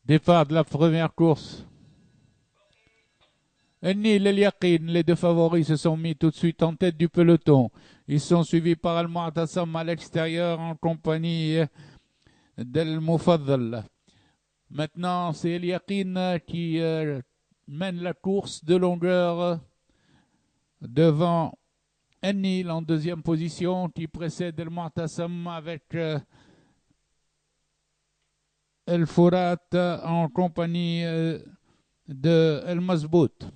Départ de la première course. Nil et Yaqin, les deux favoris, se sont mis tout de suite en tête du peloton. Ils sont suivis par Al-Mu'tasim à l'extérieur en compagnie d'El Mufaddal. Maintenant, c'est El Yaqin qui mène la course de longueur devant Nil en deuxième position, qui précède El Mu'tasim avec El Fourat en compagnie de El Mazbout.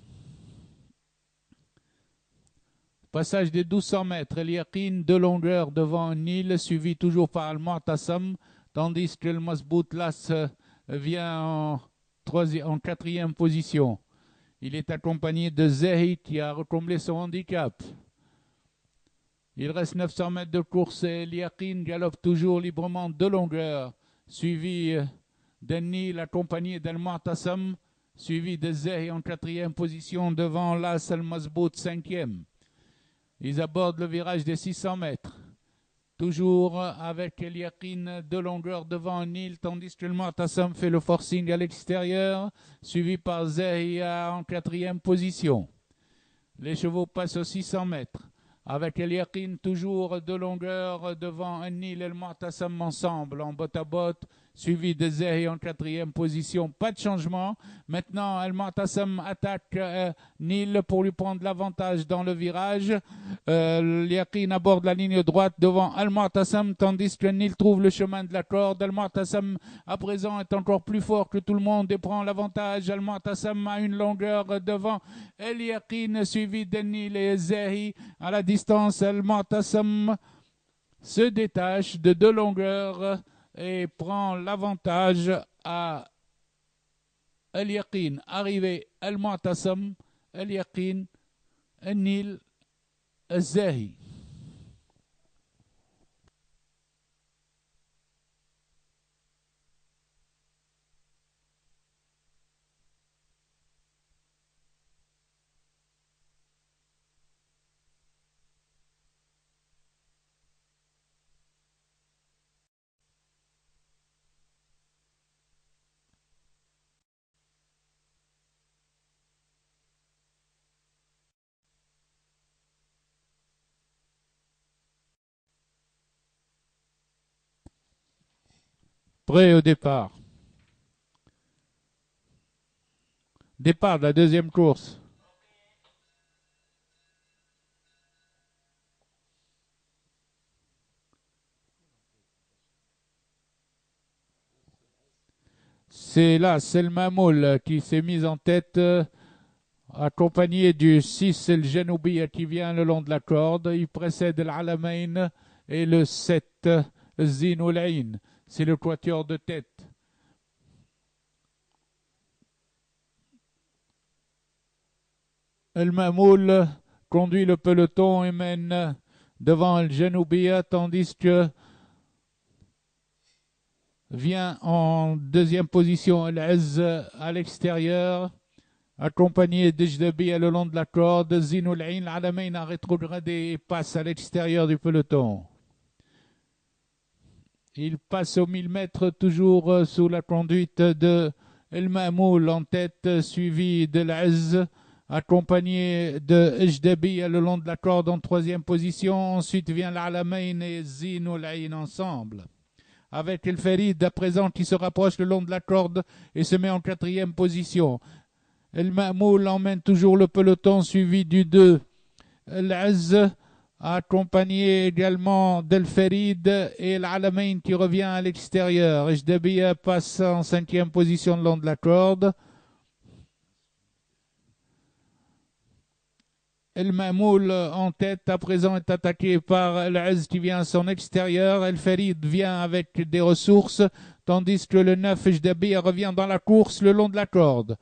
Passage des 1200 mètres, El Yaqin de longueur devant Nil, suivi toujours par Al Mu'tasim, tandis que El Mazbout Las vient en quatrième position. Il est accompagné de Zehi qui a recomblé son handicap. Il reste 900 mètres de course et El Yaqin galope toujours librement de longueur, suivi d'Nil accompagné d'Al Mu'tasim, suivi de Zehi en quatrième position devant Las Al Mazbout cinquième. Ils abordent le virage des 600 mètres. Toujours avec El Yaqin de longueur devant Nil, tandis que le Mu'tasim fait le forcing à l'extérieur, suivi par Zahia en quatrième position. Les chevaux passent aux 600 mètres. Avec El Yaqin toujours de longueur devant Nil et le Mu'tasim ensemble, en botte à botte, suivi de Zehi en quatrième position. Pas de changement. Maintenant, El Mu'tasim attaque Nil pour lui prendre l'avantage dans le virage. El Yaqin aborde la ligne droite devant El Mu'tasim, tandis que Nil trouve le chemin de la corde. El Mu'tasim, à présent, est encore plus fort que tout le monde et prend l'avantage. El Mu'tasim a une longueur devant El Yaqin, suivi de Nil et Zehi. À la distance, El Mu'tasim se détache de deux longueurs et prend l'avantage à El Yaqin. Arrivé El Mu'tasim, El Yaqin, Nil, Zehi. Prêt au départ. Départ de la deuxième course. C'est là, c'est le Mamoul qui s'est mis en tête, accompagné du 6, El Genoubi qui vient le long de la corde. Il précède l'Alamain et le 7, Zinoulain. C'est le quatuor de tête. El Mamoul conduit le peloton et mène devant El Genoubia, tandis que vient en deuxième position El Ez à l'extérieur, accompagné d'Ejdebi le long de la corde. Zinoulain, l'Alamain a rétrogradé et passe à l'extérieur du peloton. Il passe aux 1000 mètres toujours sous la conduite de El Mamoul en tête, suivi de l'Ez, accompagné de Ejdebi le long de la corde en troisième position. Ensuite vient l'Alamain et Zinoulain ensemble. Avec El Ferid à présent qui se rapproche le long de la corde et se met en quatrième position. El Mamoul emmène toujours le peloton suivi du 2, l'Az, accompagné également d'El Ferid et l'Alamain qui revient à l'extérieur. Jdebia passe en cinquième position le long de la corde. El Mamoul en tête à présent est attaqué par l'Az qui vient à son extérieur. El Ferid vient avec des ressources, tandis que le 9 Jdebia revient dans la course le long de la corde.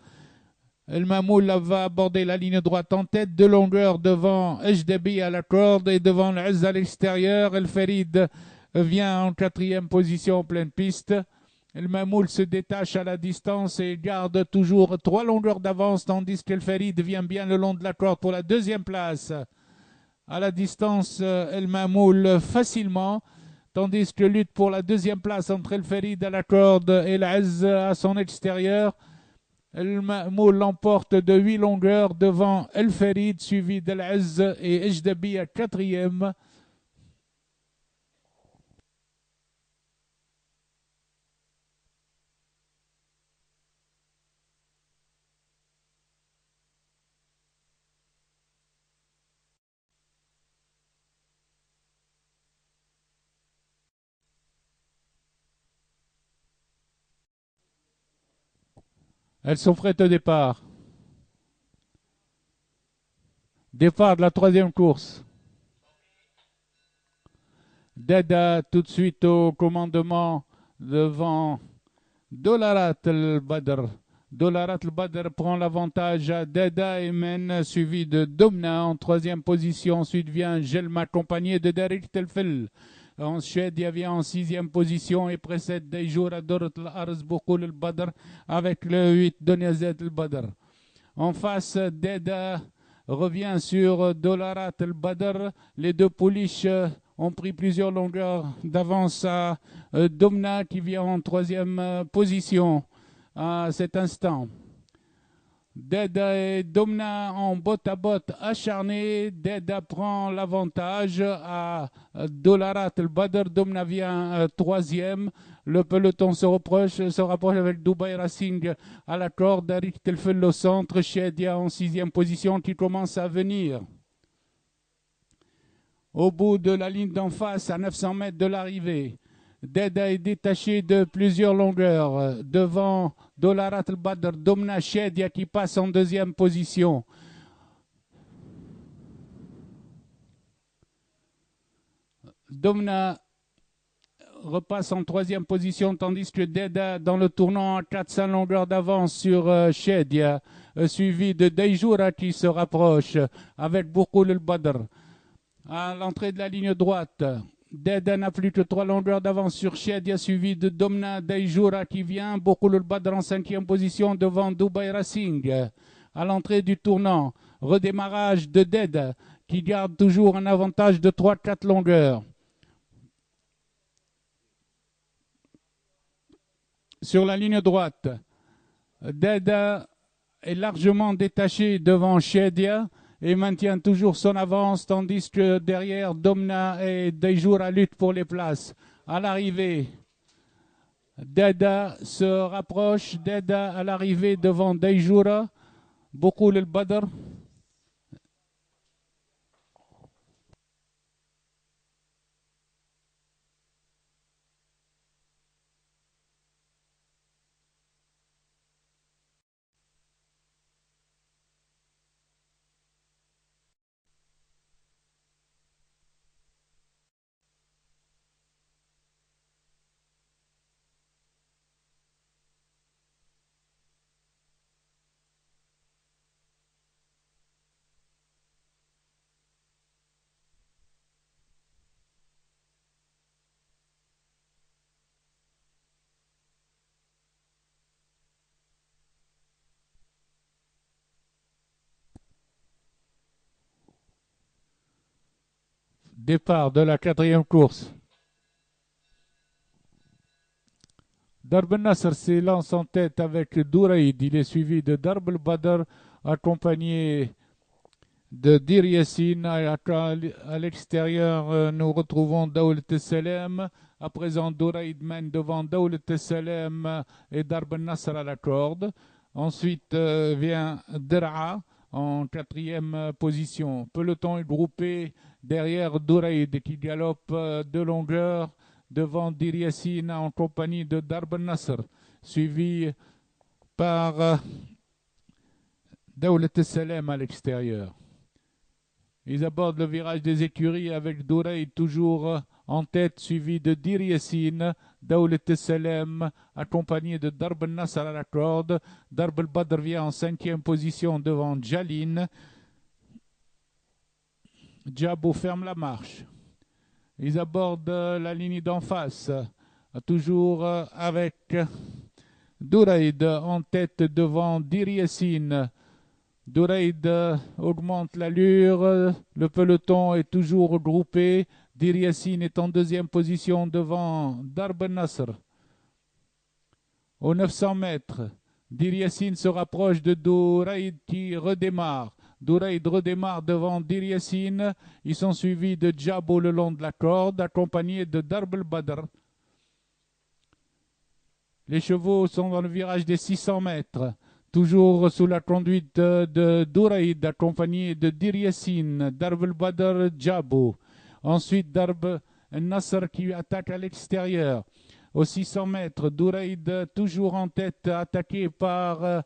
El Mamoul va aborder la ligne droite en tête, de longueur devant Ejdebi à la corde et devant l'Az à l'extérieur. El Ferid vient en quatrième position en pleine piste. El Mamoul se détache à la distance et garde toujours 3 longueurs d'avance, tandis qu'El Ferid vient bien le long de la corde pour la deuxième place. À la distance, El Mamoul facilement, tandis que lutte pour la deuxième place entre El Ferid à la corde et l'Az à son extérieur. El Ma'moul l'emporte de 8 longueurs devant El Ferid, suivi d'El Az et Ejdabi à quatrième. Elles sont prêtes au départ. Départ de la troisième course. Deda tout de suite au commandement devant Dolarat al-Badr. Dolarat al-Badr prend l'avantage à Deda et mène, suivi de Domna en troisième position. Ensuite vient Gelma accompagné de Derek Telfel. En Suède, il vient en sixième position et précède Deijour à Dorot al-Arz Boukoul al-Badr avec le 8 Doniazet al-Badr. En face, Deda revient sur Dolarat al-Badr. Les deux pouliches ont pris plusieurs longueurs d'avance à Domna qui vient en troisième position à cet instant. Deda et Domna en botte à botte acharnés. Deda prend l'avantage à Dolarat al-Badr. Domna vient troisième. Le peloton se rapproche avec Dubai Racing à la corde. Arik Telfel au centre. Shedia en sixième position qui commence à venir. Au bout de la ligne d'en face, à 900 mètres de l'arrivée, Deda est détaché de plusieurs longueurs. Devant Dolarat al-Badr, Domna Shedia qui passe en deuxième position. Domna repasse en troisième position, tandis que Deda dans le tournant à 400 longueurs d'avance sur Shedia, suivi de Deijoura qui se rapproche avec Boukoul al-Badr. À l'entrée de la ligne droite, Deda n'a plus que 3 longueurs d'avance sur Shedia, suivi de Domna Deijoura qui vient. Boukoul al-Badr en cinquième position devant Dubai Racing. À l'entrée du tournant, redémarrage de Deda qui garde toujours un avantage de 3-4 longueurs. Sur la ligne droite, Deda est largement détaché devant Shedia et maintient toujours son avance, tandis que derrière, Domna et Deijoura luttent pour les places. À l'arrivée, Deda se rapproche. Deda à l'arrivée devant Deijoura. Boukoul al-Badr. Départ de la quatrième course. Darb al-Nasr s'élance en tête avec Douraïd. Il est suivi de Darb al-Badr, accompagné de Dir Yassin. À l'extérieur, nous retrouvons Daoul Tesselem. À présent, Douraïd mène devant Daoul Tesselem et Darb al-Nasr à la corde. Ensuite vient Dera en quatrième position. Peloton est groupé derrière Douraïd qui galope de longueur devant Dir Yassin en compagnie de Darb al-Nasr, suivi par Daoul Tesselem à l'extérieur. Ils abordent le virage des écuries avec Douraïd toujours en tête, suivi de Dir Yassin, Daoul Tesselem, accompagné de Darb al-Nasr à la corde. Darb al-Badr vient en cinquième position devant Jalin. Djabou ferme la marche. Ils abordent la ligne d'en face, toujours avec Douraïd en tête devant Dir Yassin. Douraïd augmente l'allure, le peloton est toujours regroupé Dir Yassin est en deuxième position devant Darb Nasr. Aux 900 mètres, Dir Yassin se rapproche de Douraïd qui redémarre. Douraïd redémarre devant Dir Yassin. Ils sont suivis de Djabo le long de la corde, accompagnés de Darb el-Badr. Les chevaux sont dans le virage des 600 mètres, toujours sous la conduite de Douraïd, accompagné de Dir Yassin, Darb el-Badr, Djabo. Ensuite, Darb el-Nasr qui attaque à l'extérieur. Aux 600 mètres, Douraïd toujours en tête, attaqué par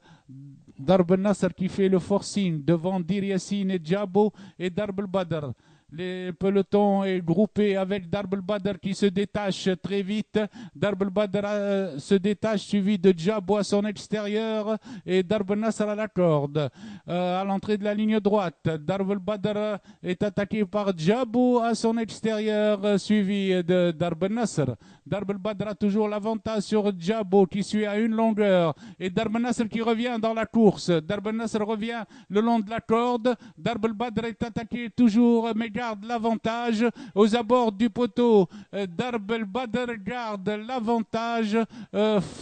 Darb el-Nasr qui fait le forcing devant Dir Yassin et Djabo et Darb el-Badr. Le peloton est groupé avec Darb el-Badr qui se détache très vite. Darb el-Badr se détache, suivi de Djabo à son extérieur et Darb el-Nasr à la corde. À l'entrée de la ligne droite, Darb el-Badr est attaqué par Djabo à son extérieur, suivi de Darb el-Nasr. Darb el-Badr a toujours l'avantage sur Djabo qui suit à une longueur et Darb el-Nasr qui revient dans la course. Darb el-Nasr revient le long de la corde. Darb el-Badr est attaqué toujours mais garde l'avantage aux abords du poteau. Darb el-Badr garde l'avantage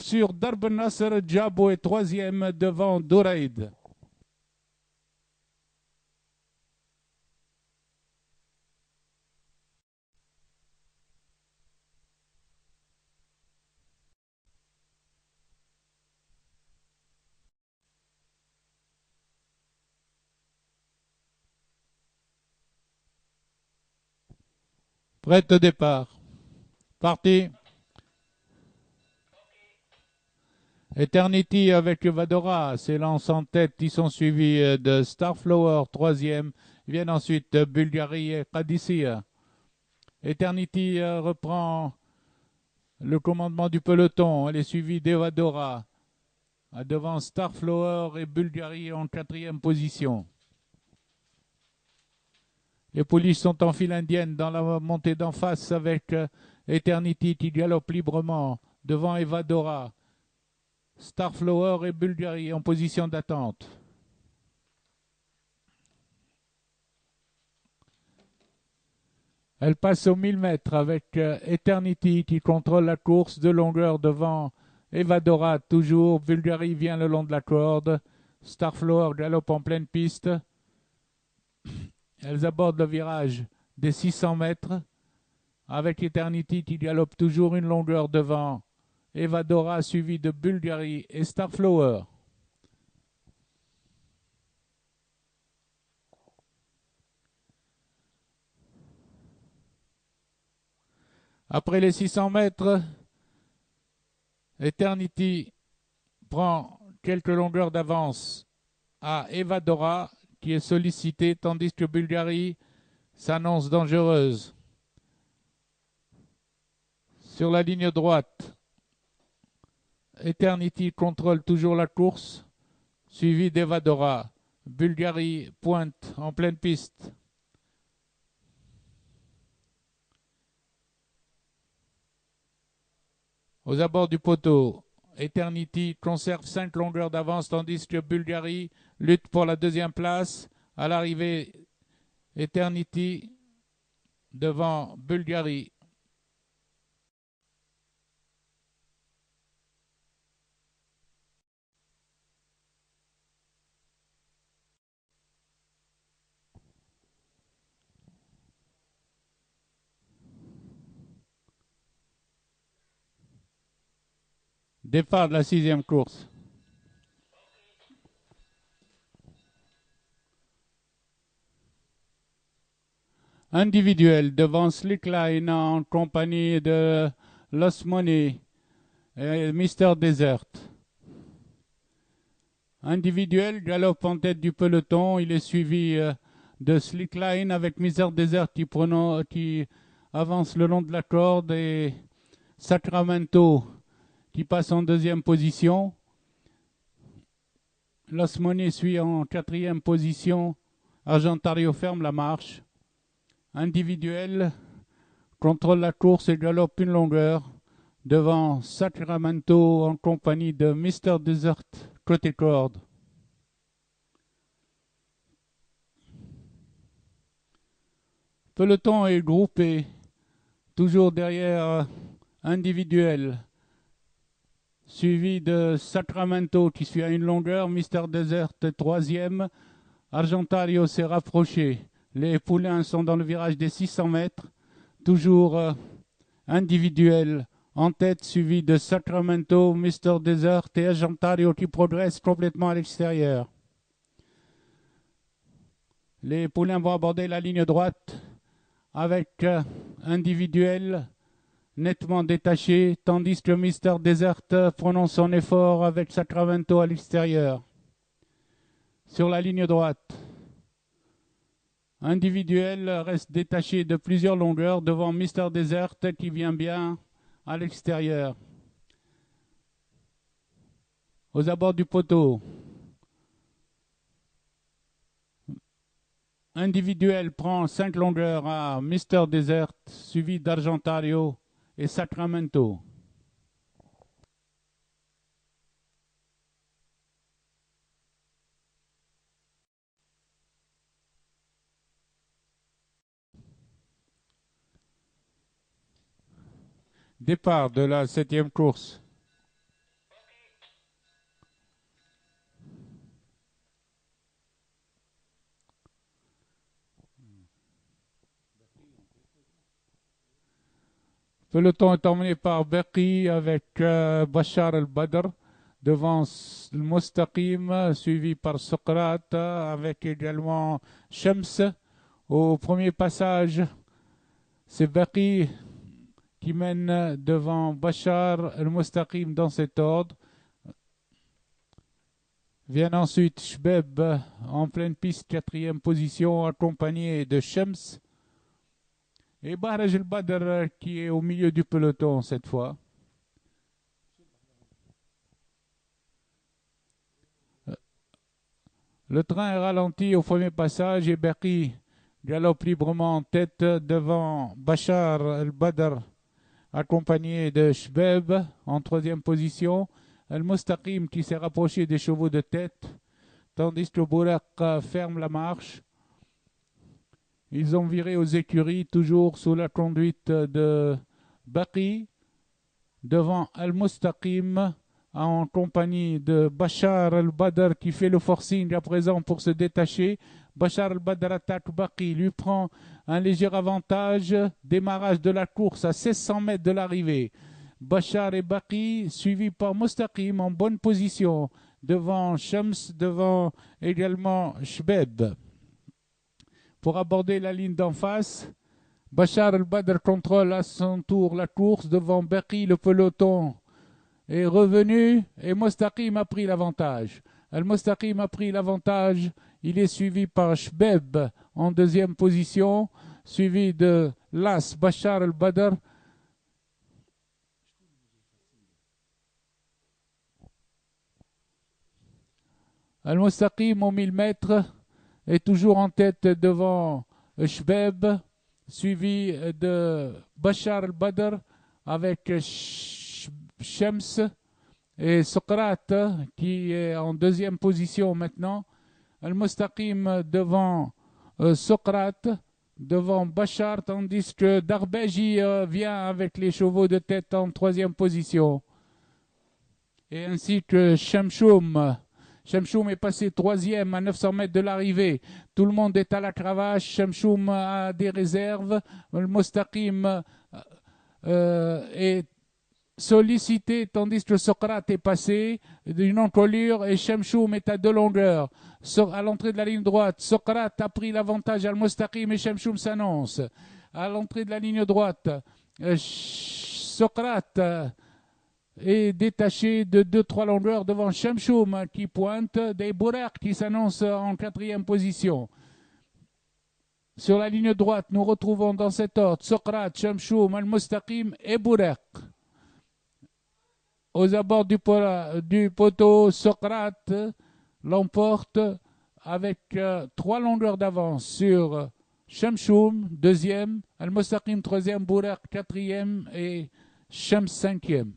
sur Darb el-Nasr. Djabo est troisième devant Douraïd. Prête au départ. Parti. Eternity avec Vadora s'élance en tête. Ils sont suivis de Starflower, troisième. Viennent ensuite Bulgarie et Qadisiyah. Eternity reprend le commandement du peloton. Elle est suivie d'Evadora. Devant Starflower et Bulgarie en quatrième position. Les pouliches sont en file indienne dans la montée d'en face avec Eternity qui galope librement devant Evadora. Starflower et Bulgarie en position d'attente. Elle passe aux 1000 mètres avec Eternity qui contrôle la course de longueur devant Evadora. Toujours, Bulgarie vient le long de la corde. Starflower galope en pleine piste. Elles abordent le virage des 600 mètres avec Eternity qui galope toujours une longueur devant Evadora suivi de Bulgarie et Starflower. Après les 600 mètres, Eternity prend quelques longueurs d'avance à Evadora qui est sollicitée tandis que Bulgarie s'annonce dangereuse. Sur la ligne droite, Eternity contrôle toujours la course, suivi d'Evadora. Bulgarie pointe en pleine piste. Aux abords du poteau, Eternity conserve 5 longueurs d'avance tandis que Bulgarie lutte pour la deuxième place. À l'arrivée, Eternity devant Bulgarie. Départ de la 6e course. Individuel devant Slickline en compagnie de Lost Money et Mr. Desert. Individuel galope en tête du peloton. Il est suivi de Slickline avec Mr. Desert qui avance le long de la corde et Sacramento qui passe en deuxième position. Lost Money suit en quatrième position. Argentario ferme la marche. Individuel contrôle la course et galope une longueur devant Sacramento en compagnie de Mr. Desert côté corde. Peloton est groupé toujours derrière individuel, suivi de Sacramento qui suit à une longueur, Mister Desert troisième, Argentario s'est rapproché. Les poulains sont dans le virage des 600 mètres, toujours individuel en tête, suivi de Sacramento, Mister Desert et Argentario qui progressent complètement à l'extérieur. Les poulains vont aborder la ligne droite avec individuel nettement détaché, tandis que Mister Desert prononce son effort avec Sacramento à l'extérieur. Sur la ligne droite, individuel reste détaché de plusieurs longueurs devant Mister Desert qui vient bien à l'extérieur. Aux abords du poteau, individuel prend 5 longueurs à Mister Desert, suivi d'Argentario et Sacramento. Départ de la 7e course. Le peloton est emmené par Beqi avec Bachar el-Badr devant le Mustaqim, suivi par Socrate avec également Shams. Au premier passage, c'est Beqi qui mène devant Bachar el-Mustaqim dans cet ordre. Vient ensuite Shbeb en pleine piste, 4e position, accompagné de Shams. Et Bahraj el-Badr qui est au milieu du peloton cette fois. Le train est ralenti au premier passage et Beqi galope librement en tête devant Bachar el-Badr, accompagné de Shbeb en 3e position. El-Mustaqim qui s'est rapproché des chevaux de tête, tandis que Bouraq ferme la marche. Ils ont viré aux écuries, toujours sous la conduite de Beqi, devant Al-Mustaqim, en compagnie de Bachar el-Badr qui fait le forcing à présent pour se détacher. Bachar el-Badr attaque Beqi, lui prend un léger avantage. Démarrage de la course à 1600 mètres de l'arrivée. Bachar et Beqi, suivis par Mustaqim en bonne position, devant Shams, devant également Shbeb. Pour aborder la ligne d'en face, Bachar el-Badr contrôle à son tour la course devant Beqi. Le peloton est revenu et Mustaqim a pris l'avantage. Al-Mustaqim a pris l'avantage. Il est suivi par Shbeb en 2e position, suivi de l'As Bachar el-Badr. Al-Mustaqim aux 1000 mètres est toujours en tête devant Shbeb, suivi de Bachar el-Badr avec Shams et Socrate qui est en 2e position maintenant. Al-Mustaqim devant Socrate, devant Bachar, tandis que Darbeji vient avec les chevaux de tête en 3e position. Et ainsi que Shamshoum. Shamshoum est passé 3e à 900 mètres de l'arrivée. Tout le monde est à la cravache. Shamshoum a des réserves. Le Mustaqim est sollicité, tandis que Socrate est passé d'une encolure et Shamshoum est à 2 longueurs. À l'entrée de la ligne droite, Socrate a pris l'avantage à Mustaqim et Shamshoum s'annonce. À l'entrée de la ligne droite, Socrate est détaché de 2-3 longueurs devant Shamshoum qui pointe, des Bouraq qui s'annonce en 4e position. Sur la ligne droite, nous retrouvons dans cet ordre Socrate, Shamshoum, Al-Mustaqim et Bouraq. Aux abords du poteau, Socrate l'emporte avec 3 longueurs d'avance sur Shamshoum, 2e, Al-Mustaqim 3e, Bouraq 4e et Shams 5e.